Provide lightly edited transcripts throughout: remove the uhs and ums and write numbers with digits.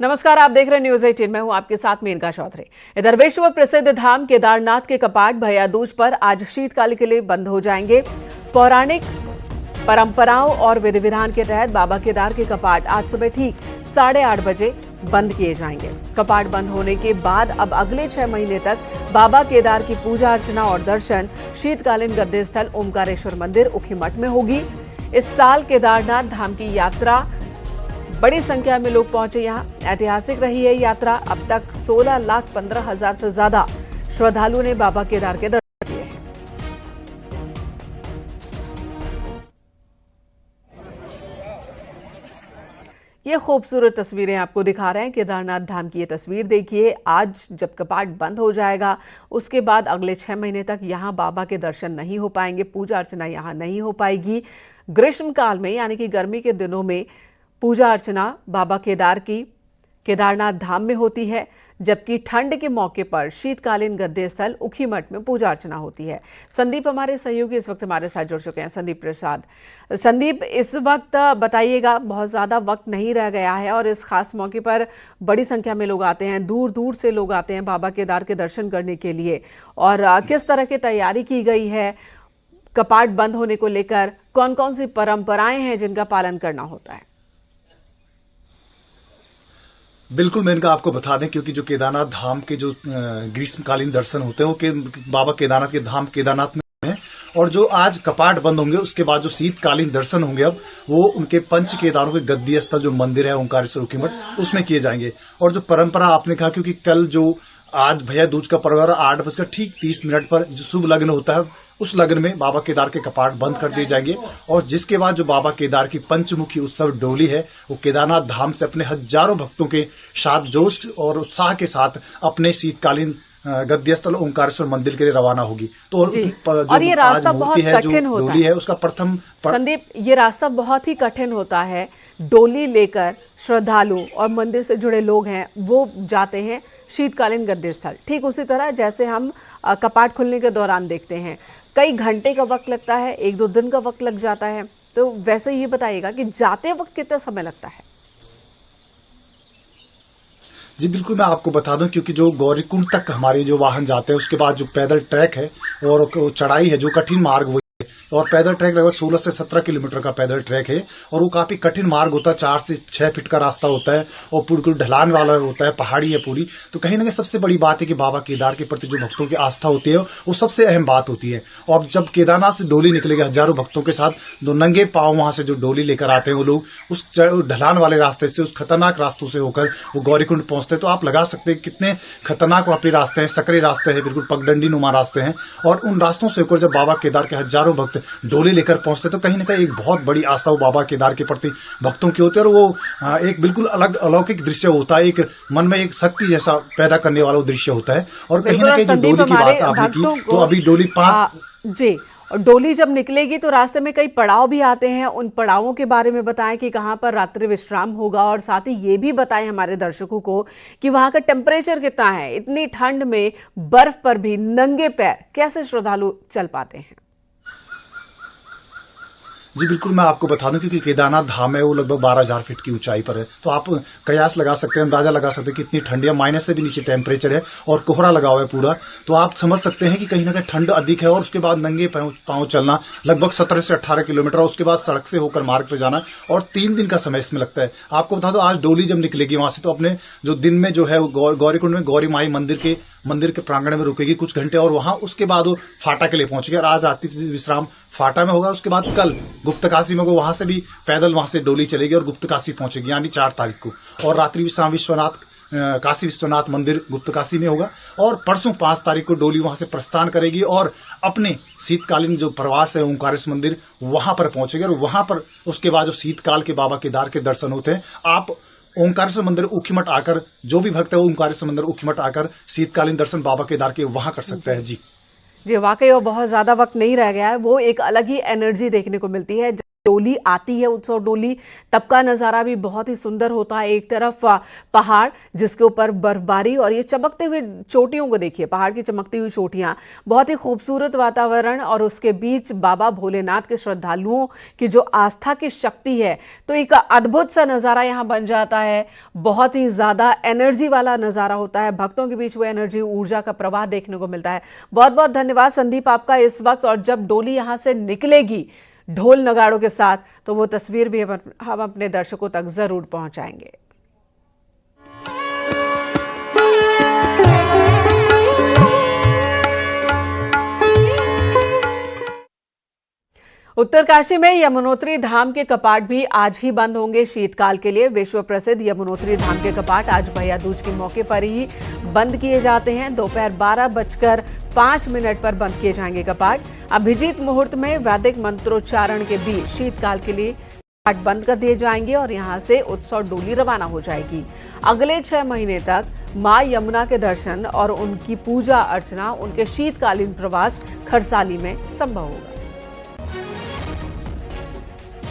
नमस्कार, आप देख रहे हैं न्यूज 18। मैं हूं आपके साथ मेनका चौधरी। इधर विश्व प्रसिद्ध धाम केदारनाथ के कपाट भैया दूज पर आज शीतकाल के लिए बंद हो जाएंगे। पौराणिक परंपराओं और विधि विधान के तहत बाबा केदार के कपाट आज सुबह ठीक 8:30 बजे बंद किए जाएंगे। कपाट बंद होने के बाद अब अगले 6 महीने तक बाबा केदार की पूजा अर्चना और दर्शन शीतकालीन गद्दे स्थल ओमकारेश्वर मंदिर उखीमठ में होगी। इस साल केदारनाथ धाम की यात्रा बड़ी संख्या में लोग पहुंचे। यहां ऐतिहासिक रही है यात्रा। अब तक 16,15,000 से ज्यादा श्रद्धालुओं ने बाबा केदार के दर्शन किए हैं। ये खूबसूरत तस्वीरें आपको दिखा रहे हैं केदारनाथ धाम की। ये तस्वीर देखिए। आज जब कपाट बंद हो जाएगा उसके बाद अगले 6 महीने तक यहां बाबा के दर्शन नहीं हो पाएंगे, पूजा अर्चना यहां नहीं हो पाएगी। ग्रीष्मकाल में यानी कि गर्मी के दिनों में पूजा अर्चना बाबा केदार की केदारनाथ धाम में होती है, जबकि ठंड के मौके पर शीतकालीन गद्दे स्थल उखीमठ में पूजा अर्चना होती है। संदीप हमारे सहयोगी इस वक्त हमारे साथ जुड़ चुके हैं। संदीप प्रसाद। संदीप, इस वक्त बताइएगा, बहुत ज़्यादा वक्त नहीं रह गया है और इस खास मौके पर बड़ी संख्या में लोग आते हैं, दूर दूर से लोग आते हैं बाबा केदार के दर्शन करने के लिए। और किस तरह की तैयारी की गई है कपाट बंद होने को लेकर? कौन कौन सी परंपराएं हैं जिनका पालन करना होता है? बिल्कुल, मैं इनका आपको बता दें, क्योंकि जो केदारनाथ धाम के जो ग्रीष्मकालीन दर्शन होते हैं वो बाबा केदारनाथ के धाम केदारनाथ में है। और जो आज कपाट बंद होंगे उसके बाद जो शीतकालीन दर्शन होंगे अब वो उनके पंच केदारों के गद्दी स्थल जो मंदिर है ओंकारेश्वर उखीमठ उसमें किए जाएंगे। और जो परंपरा आपने कहा, क्योंकि कल जो आज भैया दूज का पर्व 8:30 पर जो शुभ लग्न होता है उस लग्न में बाबा केदार के कपाट बंद कर दिए जाएंगे। और जिसके बाद जो बाबा केदार की पंचमुखी उत्सव डोली है वो केदारनाथ धाम से अपने हजारों भक्तों के साथ जोश और उत्साह के साथ अपने शीतकालीन गद्दी स्थल ओंकारेश्वर मंदिर के लिए रवाना होगी। तो और ये रास्ता बहुत कठिन होता डोली है उसका प्रथम संदीप, ये रास्ता बहुत ही कठिन होता है। डोली लेकर श्रद्धालु और मंदिर से जुड़े लोग हैं वो जाते हैं शीतकालीन गद्दे स्थल। ठीक उसी तरह जैसे हम कपाट खुलने के दौरान देखते हैं, कई घंटे का वक्त लगता है, 1-2 दिन का वक्त लग जाता है। तो वैसे ये बताइएगा कि जाते वक्त कितना समय लगता है? जी बिल्कुल, मैं आपको बता दूं, क्योंकि जो गौरीकुंड तक हमारे जो वाहन जाते हैं उसके बाद जो पैदल ट्रैक है और चढ़ाई है, जो कठिन मार्ग वो और पैदल ट्रैक लगभग 16 से 17 किलोमीटर का पैदल ट्रैक है। और वो काफी कठिन मार्ग होता है, 4 से 6 फीट का रास्ता होता है और बिल्कुल ढलान वाला होता है, पहाड़ी है पूरी। तो कहीं ना कहीं सबसे बड़ी बात है कि बाबा केदार के प्रति जो भक्तों की आस्था होती है वो सबसे अहम बात होती है। और जब केदारनाथ से डोली निकलेगी हजारों भक्तों के साथ, दो नंगे पांव वहां से जो डोली लेकर आते हैं वो लोग उस ढलान वाले रास्ते से, उस खतरनाक रास्तों से होकर वो गौरीकुंड पहुंचते हैं। तो आप लगा सकते हैं कितने खतरनाक वहां पे रास्ते हैं, सकरे रास्ते हैं, बिल्कुल पगडंडी नुमा रास्ते हैं। और उन रास्तों से होकर जब बाबा केदार के हजारों भक्त डोली लेकर पहुंचते तो कहीं ना कहीं एक बहुत बड़ी आस्था वो बाबा केदार के प्रति भक्तों की होती है। और वो एक बिल्कुल अलग अलौकिक दृश्य होता है, एक मन में एक शक्ति जैसा पैदा करने वाला दृश्य होता है। और कहीं ना कहीं जो डोली की बात आपने की, तो अभी डोली 5 जी, और डोली जब निकलेगी तो रास्ते में कई पड़ाव भी आते हैं। उन पड़ावों के बारे में बताएं कि कहां पर रात्रि विश्राम होगा, और साथ ही ये भी बताएं हमारे दर्शकों को कि वहां का टेम्परेचर कितना है। इतनी ठंड में बर्फ पर भी नंगे पैर कैसे श्रद्धालु चल पाते हैं? जी बिल्कुल, मैं आपको बता दूं, क्योंकि केदारनाथ धाम है वो लगभग 12,000 फीट की ऊंचाई पर है। तो आप कयास लगा सकते हैं, अंदाजा लगा सकते हैं कि कितनी ठंडी है, माइनस से भी नीचे टेम्परेचर है और कोहरा लगा हुआ है पूरा। तो आप समझ सकते हैं कि कहीं ना कहीं ठंड अधिक है। और उसके बाद नंगे पांव चलना लगभग 17 से 18 किलोमीटर, और उसके बाद सड़क से होकर मार्ग पर जाना, और 3 दिन का समय इसमें लगता है। आपको बता दो, आज डोली जब निकलेगी वहां से तो अपने जो दिन में जो है गौरीकुंड में गौरी माई मंदिर के प्रांगण में रुकेगी कुछ घंटे, और वहां उसके बाद वो फाटा के लिए पहुंचेगी। और आज रात्रि विश्राम फाटा में होगा। उसके बाद कल गुप्तकाशी में वहां से भी पैदल वहां से डोली चलेगी और गुप्तकाशी पहुंचेगी, यानी 4 तारीख को। और रात्रि विश्राम काशी विश्वनाथ मंदिर गुप्तकाशी में होगा। और परसों 5 तारीख को डोली वहां से प्रस्थान करेगी और अपने शीतकालीन जो प्रवास है ओंकारेश्वर मंदिर वहां पर पहुंचेगी। और वहां पर उसके बाद जो शीतकाल के बाबा केदार के दर्शन होते हैं, आप ओंकारेश्वर मंदिर उखीमठ आकर, जो भी भक्त है ओंकारेश्वर मंदिर उखीमठ आकर शीतकालीन दर्शन बाबा केदार के वहां कर सकते हैं। जी वाकई, और बहुत ज्यादा वक्त नहीं रह गया है। वो एक अलग ही एनर्जी देखने को मिलती है। डोली आती है, उत्सव डोली, तब का नज़ारा भी बहुत ही सुंदर होता है। एक तरफ पहाड़ जिसके ऊपर बर्फबारी और ये चमकते हुए चोटियों को देखिए, पहाड़ की चमकती हुई चोटियां, बहुत ही खूबसूरत वातावरण और उसके बीच बाबा भोलेनाथ के श्रद्धालुओं की जो आस्था की शक्ति है, तो एक अद्भुत सा नज़ारा यहाँ बन जाता है। बहुत ही ज़्यादा एनर्जी वाला नज़ारा होता है, भक्तों के बीच वो एनर्जी, ऊर्जा का प्रवाह देखने को मिलता है। बहुत बहुत धन्यवाद संदीप आपका इस वक्त। और जब डोली यहाँ से निकलेगी ढोल नगाड़ों के साथ, तो वो तस्वीर भी हम अपने दर्शकों तक जरूर पहुंचाएंगे। उत्तरकाशी में यमुनोत्री धाम के कपाट भी आज ही बंद होंगे शीतकाल के लिए। विश्व प्रसिद्ध यमुनोत्री धाम के कपाट आज भैया दूज के मौके पर ही बंद किए जाते हैं। दोपहर 12:05 पर बंद किए जाएंगे कपाट। अभिजीत मुहूर्त में वैदिक मंत्रोच्चारण के बीच शीतकाल के लिए कपाट बंद कर दिए जाएंगे और यहां से उत्सव डोली रवाना हो जाएगी। अगले 6 महीने तक मां यमुना के दर्शन और उनकी पूजा अर्चना, उनके शीतकालीन प्रवास खरसाली में संभव होगा।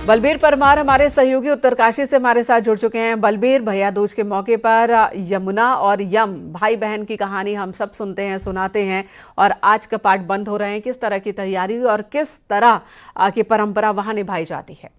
बलबीर परमार हमारे सहयोगी उत्तरकाशी से हमारे साथ जुड़ चुके हैं। बलबीर, भैया दूज के मौके पर यमुना और यम भाई बहन की कहानी हम सब सुनते हैं, सुनाते हैं, और आज कपाट बंद हो रहे हैं। किस तरह की तैयारी और किस तरह की परंपरा वहां निभाई जाती है?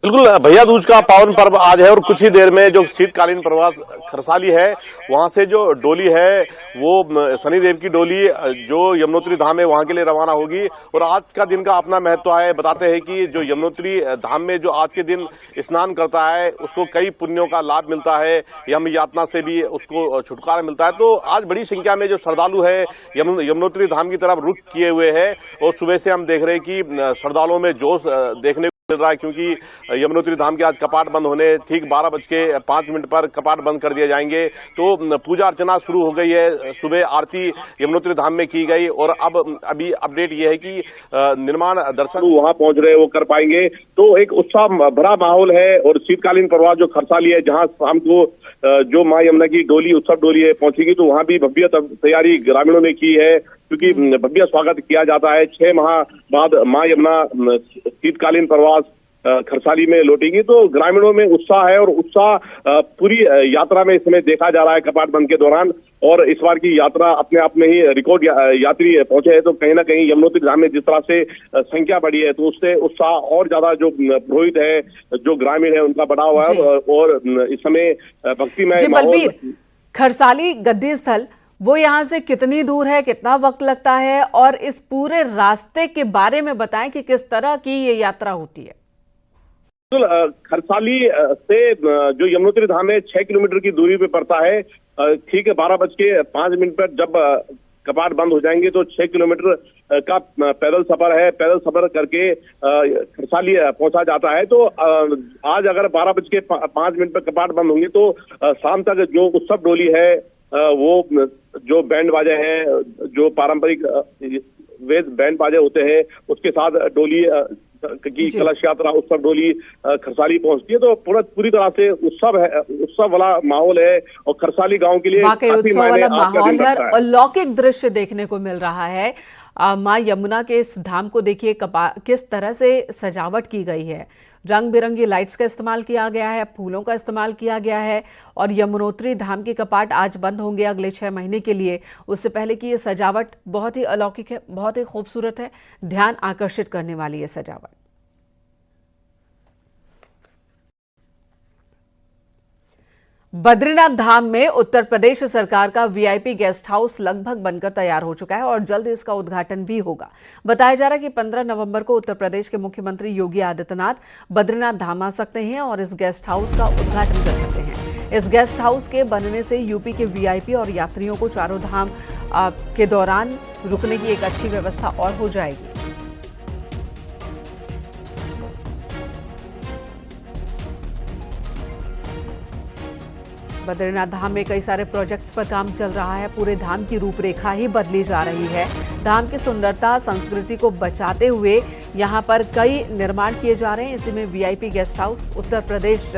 बिल्कुल, भैया दूज का पावन पर्व आज है और कुछ ही देर में जो शीतकालीन प्रवास खरसाली है, वहां से जो डोली है वो शनिदेव की डोली जो यमुनोत्री धाम है वहां के लिए रवाना होगी। और आज का दिन का अपना महत्व है। बताते हैं कि जो यमुनोत्री धाम में जो आज के दिन स्नान करता है उसको कई पुण्यों का लाभ मिलता है, यम यातना से भी उसको छुटकारा मिलता है। तो आज बड़ी संख्या में जो श्रद्धालु है यमुनोत्री धाम की तरफ रुख किए हुए हैं और सुबह से हम देख रहे हैं कि श्रद्धालुओं में जोश देखने मिल रहा है, क्योंकि यमुनोत्री धाम के आज कपाट बंद होने ठीक 12:05 पर कपाट बंद कर दिए जाएंगे। तो पूजा अर्चना शुरू हो गई है, सुबह आरती यमुनोत्री धाम में की गई और अब अभी अपडेट ये है कि निर्माण दर्शन वहां पहुंच रहे वो कर पाएंगे। तो एक उत्साह भरा माहौल है और शीतकालीन प्रवास जो खरसाली है, जहां शाम को जो मां यमुना की डोली, उत्सव डोली है पहुंचेगी, तो वहां भी भव्य तैयारी ग्रामीणों ने की है, क्योंकि भव्य स्वागत किया जाता है। 6 माह बाद मां यमुना शीतकालीन प्रवास खरसाली में लौटेंगी। तो ग्रामीणों में उत्साह है और उत्साह पूरी यात्रा में इस समय देखा जा रहा है कपाट बंद के दौरान। और इस बार की यात्रा अपने आप में ही रिकॉर्ड यात्री पहुंचे हैं। तो कहीं ना कहीं यमुनोत्री धाम में जिस तरह से संख्या बढ़ी है, तो उससे उत्साह और ज्यादा जो पुरोहित है, जो ग्रामीण है, उनका बढ़ा हुआ है। और इस समय भक्तिमय माहौल। खरसाली गद्दी स्थल वो यहाँ से कितनी दूर है, कितना वक्त लगता है, और इस पूरे रास्ते के बारे में बताएं कि किस तरह की ये यात्रा होती है? खरसाली से जो यमुनोत्री धाम है 6 किलोमीटर की दूरी पे पड़ता है। ठीक है, 12:05 पर जब कपाट बंद हो जाएंगे तो 6 किलोमीटर का पैदल सफर है। पैदल सफर करके खरसाली पहुंचा जाता है। तो आज अगर 12:05 पर कपाट बंद होंगे तो शाम तक जो उत्सव डोली है वो जो बैंड बाजे हैं, जो पारंपरिक वेद बैंड बाजे होते हैं, उसके साथ डोली की कलश यात्रा, उत्सव डोली खरसाली पहुंचती है। तो पूरी तरह से उत्सव है, उत्सव वाला माहौल है और खरसाली गांव के लिए वाकई उत्सव वाला माहौल है और अलौकिक दृश्य देखने को मिल रहा है। मां यमुना के इस धाम को देखिए किस तरह से सजावट की गई है। रंग बिरंगी लाइट्स का इस्तेमाल किया गया है, फूलों का इस्तेमाल किया गया है। और यमुनोत्री धाम के कपाट आज बंद होंगे अगले 6 महीने के लिए। उससे पहले की ये सजावट बहुत ही अलौकिक है, बहुत ही खूबसूरत है, ध्यान आकर्षित करने वाली ये सजावट। बद्रीनाथ धाम में उत्तर प्रदेश सरकार का वीआईपी गेस्ट हाउस लगभग बनकर तैयार हो चुका है और जल्द इसका उद्घाटन भी होगा। बताया जा रहा है कि 15 नवंबर को उत्तर प्रदेश के मुख्यमंत्री योगी आदित्यनाथ बद्रीनाथ धाम आ सकते हैं और इस गेस्ट हाउस का उद्घाटन कर सकते हैं। इस गेस्ट हाउस के बनने से यूपी के वीआईपी और यात्रियों को चारों धाम के दौरान रुकने की एक अच्छी व्यवस्था और हो जाएगी। बद्रीनाथ धाम में कई सारे प्रोजेक्ट्स पर काम चल रहा है। पूरे धाम की रूपरेखा ही बदली जा रही है। धाम की सुंदरता, संस्कृति को बचाते हुए यहाँ पर कई निर्माण किए जा रहे हैं। इसी में VIP guest house, Uttar Pradesh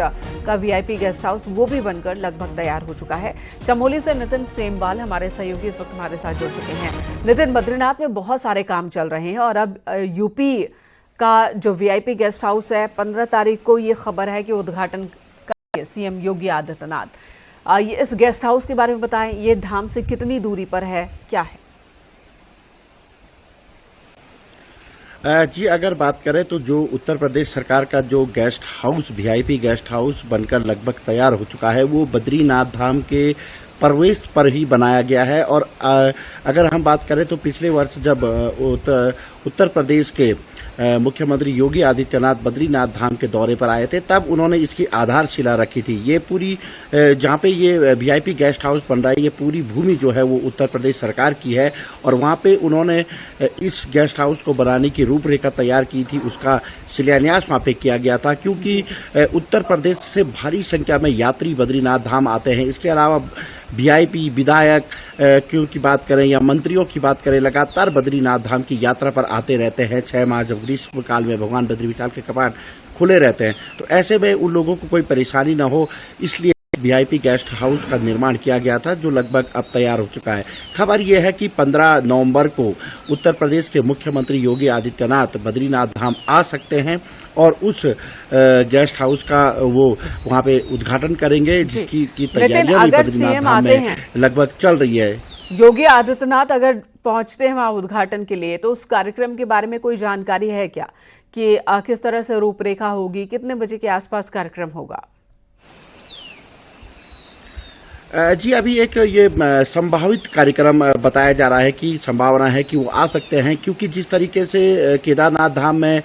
का वीआईपी गेस्ट हाउस, वो भी बनकर लगभग तैयार हो चुका है। चमोली से नितिन सेमवाल हमारे सहयोगी इस वक्त हमारे साथ जुड़ चुके हैं। नितिन, बद्रीनाथ में बहुत सारे काम चल रहे हैं और अब यूपी का जो वीआईपी गेस्ट हाउस है, 15 तारीख को ये खबर है कि उद्घाटन करेंगे सीएम योगी आदित्यनाथ। ये इस गेस्ट हाउस के बारे में बताएं, ये धाम से कितनी दूरी पर है, क्या है? जी, अगर बात करें तो जो उत्तर प्रदेश सरकार का जो guest house, VIP guest house बनकर लगभग तैयार हो चुका है, वो बद्रीनाथ धाम के प्रवेश पर ही बनाया गया है। और अगर हम बात करें तो पिछले वर्ष जब उत्तर प्रदेश के मुख्यमंत्री योगी आदित्यनाथ बद्रीनाथ धाम के दौरे पर आए थे, तब उन्होंने इसकी आधारशिला रखी थी। ये पूरी जहाँ पे ये वीआईपी गेस्ट हाउस बन रहा है, ये पूरी भूमि जो है वो उत्तर प्रदेश सरकार की है और वहाँ पे उन्होंने इस गेस्ट हाउस को बनाने की रूपरेखा तैयार की थी। उसका शिलान्यास वहाँ पे किया गया था, क्योंकि उत्तर प्रदेश से भारी संख्या में यात्री बद्रीनाथ धाम आते हैं। इसके अलावा वीआईपी विधायक की बात करें या मंत्रियों की बात करें, लगातार बद्रीनाथ धाम की यात्रा पर आते रहते हैं। 6 माह जब ग्रीष्म काल में भगवान बद्री विशाल के कपाट खुले रहते हैं, तो ऐसे में उन लोगों को कोई परेशानी न हो, इसलिए वीआईपी गेस्ट हाउस का निर्माण किया गया था, जो लगभग अब तैयार हो चुका है। खबर यह है कि 15 नवंबर को उत्तर प्रदेश के मुख्यमंत्री योगी आदित्यनाथ बद्रीनाथ धाम आ सकते हैं और उस गेस्ट हाउस का वो वहाँ पे उद्घाटन करेंगे, जिसकी तैयारियां भी बद्रीनाथ धाम में लगभग चल रही है। योगी आदित्यनाथ अगर पहुंचते हैं वहाँ उद्घाटन के लिए, तो उस कार्यक्रम के बारे में कोई जानकारी है क्या कि किस तरह से रूपरेखा होगी, कितने बजे के आसपास कार्यक्रम होगा? जी, अभी एक ये संभावित कार्यक्रम बताया जा रहा है कि संभावना है कि वो आ सकते हैं, क्योंकि जिस तरीके से केदारनाथ धाम में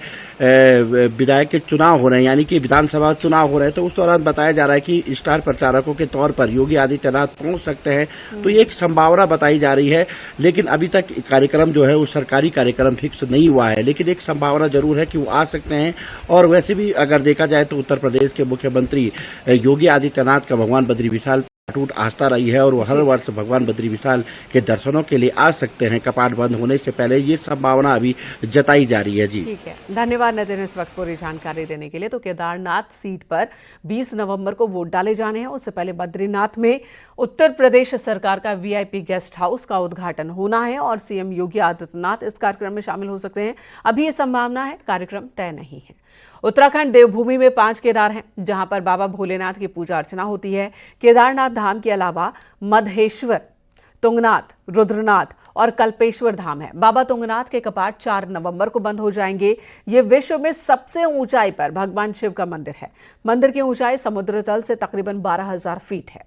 विधायक के चुनाव हो रहे हैं, यानी कि विधानसभा चुनाव हो रहे हैं, तो उस दौरान बताया जा रहा है कि स्टार प्रचारकों के तौर पर योगी आदित्यनाथ पहुंच सकते हैं। तो ये एक संभावना बताई जा रही है, लेकिन अभी तक कार्यक्रम जो है वो सरकारी कार्यक्रम फिक्स नहीं हुआ है, लेकिन एक संभावना जरूर है कि वो आ सकते हैं। और वैसे भी अगर देखा जाए तो उत्तर प्रदेश के मुख्यमंत्री योगी आदित्यनाथ का भगवान बद्री विशाल अटूट आस्था रही है और वो हर वर्ष भगवान बद्री विशाल के दर्शनों के लिए आ सकते हैं कपाट बंद होने से पहले। ये संभावना अभी जताई जा रही है। जी, ठीक है, धन्यवाद नितिन इस वक्त पूरी जानकारी देने के लिए। तो केदारनाथ सीट पर 20 नवंबर को वोट डाले जाने हैं, उससे पहले बद्रीनाथ में उत्तर प्रदेश सरकार का वीआईपी गेस्ट हाउस का उद्घाटन होना है और सीएम योगी आदित्यनाथ इस कार्यक्रम में शामिल हो सकते हैं। अभी ये संभावना है, कार्यक्रम तय नहीं है। उत्तराखंड देवभूमि में 5 केदार हैं, जहां पर बाबा भोलेनाथ की पूजा अर्चना होती है। केदारनाथ धाम के अलावा मधेश्वर, तुंगनाथ, रुद्रनाथ और कल्पेश्वर धाम है। बाबा तुंगनाथ के कपाट 4 नवंबर को बंद हो जाएंगे। ये विश्व में सबसे ऊंचाई पर भगवान शिव का मंदिर है। मंदिर की ऊंचाई समुद्र तल से तकरीबन 12,000 फीट है।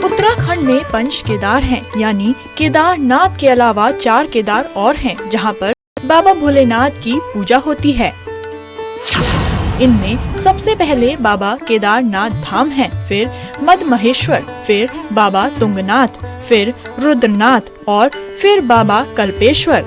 उत्तराखंड में 5 केदार हैं, यानी केदारनाथ के अलावा 4 केदार और हैं, जहां पर बाबा भोलेनाथ की पूजा होती है। इनमें सबसे पहले बाबा केदारनाथ धाम है, फिर मधमहेश्वर, फिर बाबा तुंगनाथ, फिर रुद्रनाथ और फिर बाबा कल्पेश्वर।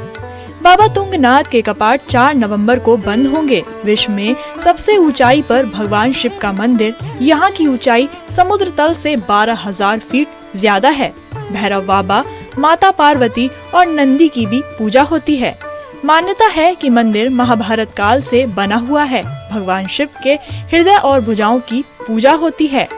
बाबा तुंगनाथ के कपाट 4 नवंबर को बंद होंगे। विश्व में सबसे ऊंचाई पर भगवान शिव का मंदिर, यहाँ की ऊंचाई समुद्र तल से 12,000 फीट ज्यादा है। भैरव बाबा, माता पार्वती और नंदी की भी पूजा होती है। मान्यता है कि मंदिर महाभारत काल से बना हुआ है। भगवान शिव के हृदय और भुजाओं की पूजा होती है।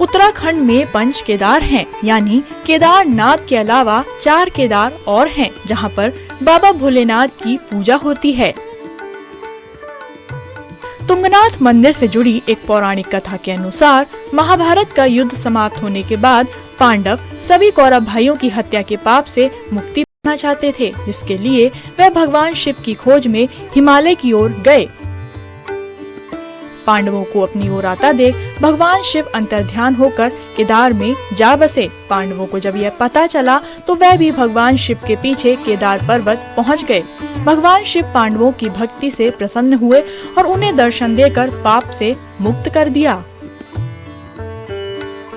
उत्तराखंड में 5 केदार हैं, यानी केदारनाथ के अलावा 4 केदार और हैं, जहां पर बाबा भोलेनाथ की पूजा होती है। तुंगनाथ मंदिर से जुड़ी एक पौराणिक कथा के अनुसार महाभारत का युद्ध समाप्त होने के बाद पांडव सभी कौरव भाइयों की हत्या के पाप से मुक्ति पाना चाहते थे, जिसके लिए वह भगवान शिव की खोज में हिमालय की ओर गए। पांडवों को अपनी ओर आता देख भगवान शिव अंतर्ध्यान होकर केदार में जा बसे। पांडवों को जब यह पता चला तो वह भी भगवान शिव के पीछे केदार पर्वत पहुंच गए। भगवान शिव पांडवों की भक्ति से प्रसन्न हुए और उन्हें दर्शन देकर पाप से मुक्त कर दिया।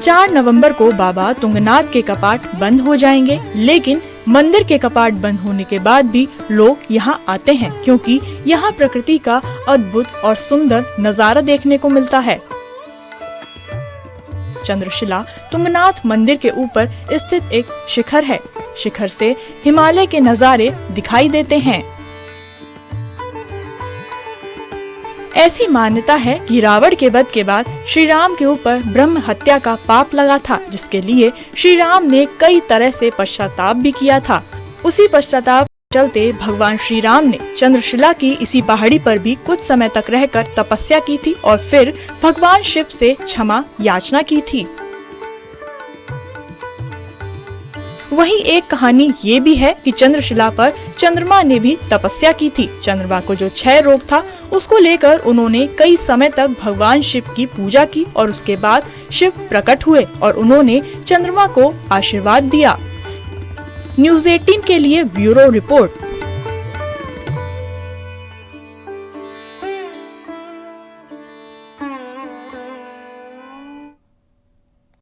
4 नवंबर को बाबा तुंगनाथ के कपाट बंद हो जाएंगे, लेकिन मंदिर के कपाट बंद होने के बाद भी लोग यहाँ आते हैं क्योंकि यहाँ प्रकृति का अद्भुत और सुंदर नजारा देखने को मिलता है। चंद्रशिला तुंगनाथ मंदिर के ऊपर स्थित एक शिखर है। शिखर से हिमालय के नजारे दिखाई देते हैं। ऐसी मान्यता है कि रावण के वध के बाद श्री राम के ऊपर ब्रह्म हत्या का पाप लगा था, जिसके लिए श्री राम ने कई तरह से पश्चाताप भी किया था। उसी पश्चाताप चलते भगवान श्री राम ने चंद्रशिला की इसी पहाड़ी पर भी कुछ समय तक रहकर तपस्या की थी और फिर भगवान शिव से क्षमा याचना की थी। वहीं एक कहानी ये भी है कि चंद्रशिला पर चंद्रमा ने भी तपस्या की थी। चंद्रमा को जो क्षय रोग था उसको लेकर उन्होंने कई समय तक भगवान शिव की पूजा की और उसके बाद शिव प्रकट हुए और उन्होंने चंद्रमा को आशीर्वाद दिया। न्यूज़ 18 के लिए ब्यूरो रिपोर्ट।